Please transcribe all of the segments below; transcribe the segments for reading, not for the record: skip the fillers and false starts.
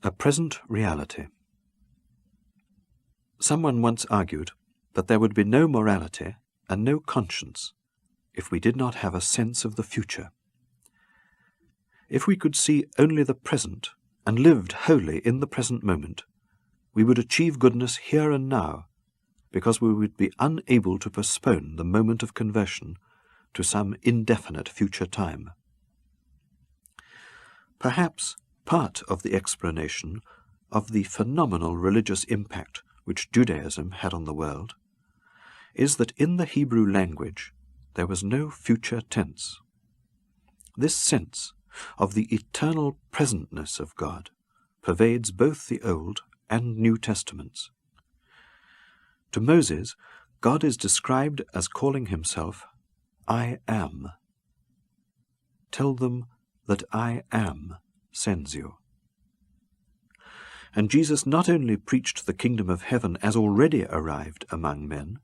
A present reality. Someone once argued that there would be no morality and no conscience if we did not have a sense of the future. If we could see only the present and lived wholly in the present moment, we would achieve goodness here and now, because we would be unable to postpone the moment of conversion to some indefinite future time. Perhaps part of the explanation of the phenomenal religious impact which Judaism had on the world is that in the Hebrew language there was no future tense. This sense of the eternal presentness of God pervades both the Old and New Testaments. To Moses, God is described as calling himself, I am. Tell them that I am sends you. And Jesus not only preached the kingdom of heaven as already arrived among men,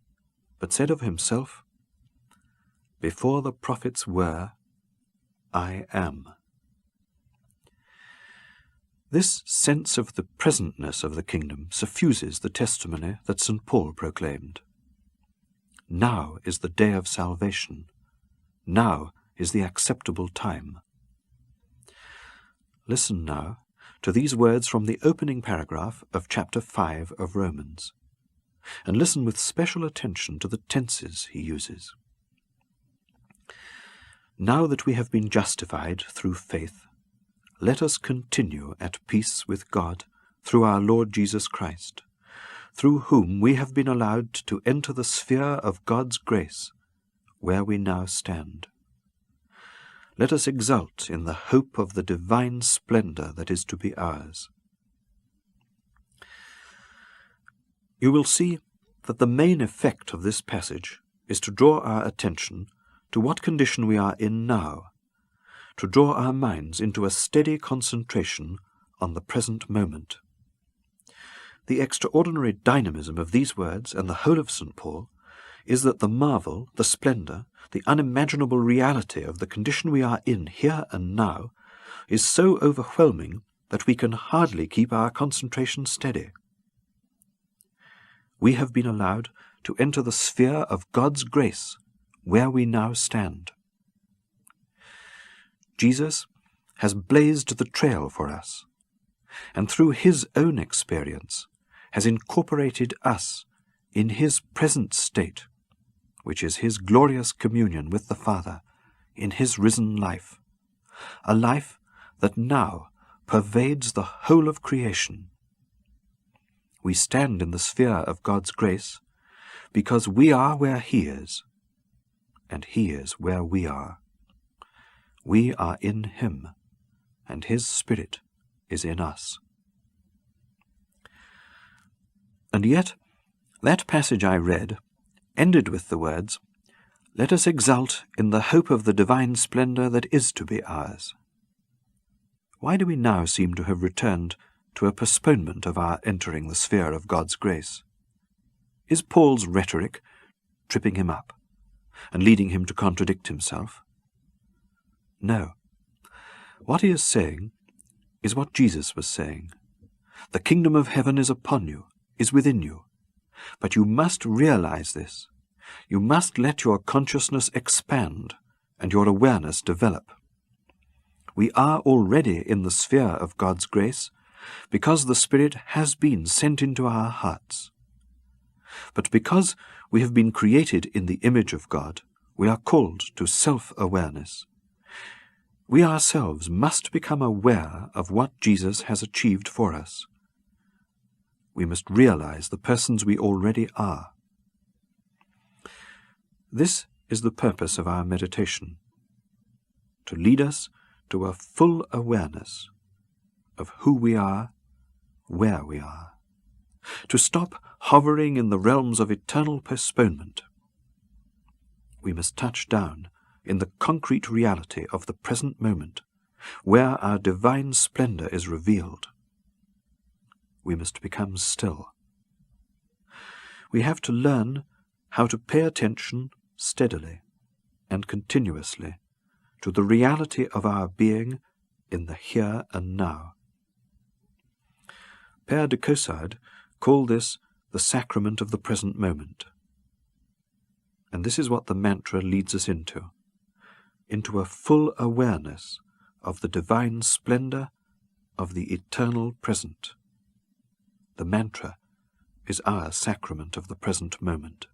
but said of himself, Before the prophets were, I am. This sense of the presentness of the kingdom suffuses the testimony that St. Paul proclaimed. Now is the day of salvation. Now is the acceptable time. Listen now to these words from the opening paragraph of chapter 5 of Romans, and listen with special attention to the tenses he uses. Now that we have been justified through faith, let us continue at peace with God through our Lord Jesus Christ, through whom we have been allowed to enter the sphere of God's grace, where we now stand. Let us exult in the hope of the divine splendor that is to be ours. You will see that the main effect of this passage is to draw our attention to what condition we are in now, to draw our minds into a steady concentration on the present moment. The extraordinary dynamism of these words and the whole of St. Paul is that the marvel, the splendor, the unimaginable reality of the condition we are in here and now is so overwhelming that we can hardly keep our concentration steady. We have been allowed to enter the sphere of God's grace, where we now stand. Jesus has blazed the trail for us, and through his own experience has incorporated us in his present state, which is his glorious communion with the Father in his risen life, a life that now pervades the whole of creation. We stand in the sphere of God's grace because we are where he is, and he is where we are. We are in him, and his Spirit is in us. And yet, that passage I read ended with the words, Let us exult in the hope of the divine splendor that is to be ours. Why do we now seem to have returned to a postponement of our entering the sphere of God's grace? Is Paul's rhetoric tripping him up and leading him to contradict himself? No. What he is saying is what Jesus was saying. The kingdom of heaven is upon you, is within you. But you must realize this. You must let your consciousness expand and your awareness develop. We are already in the sphere of God's grace because the Spirit has been sent into our hearts. But because we have been created in the image of God, we are called to self-awareness. We ourselves must become aware of what Jesus has achieved for us. We must realize the persons we already are. This is the purpose of our meditation, to lead us to a full awareness of who we are, where we are, to stop hovering in the realms of eternal postponement. We must touch down in the concrete reality of the present moment, where our divine splendor is revealed. We must become still. We have to learn how to pay attention steadily and continuously to the reality of our being in the here and now. Père de Caussade called this the sacrament of the present moment. And this is what the mantra leads us into a full awareness of the divine splendor of the eternal present. The mantra is our sacrament of the present moment.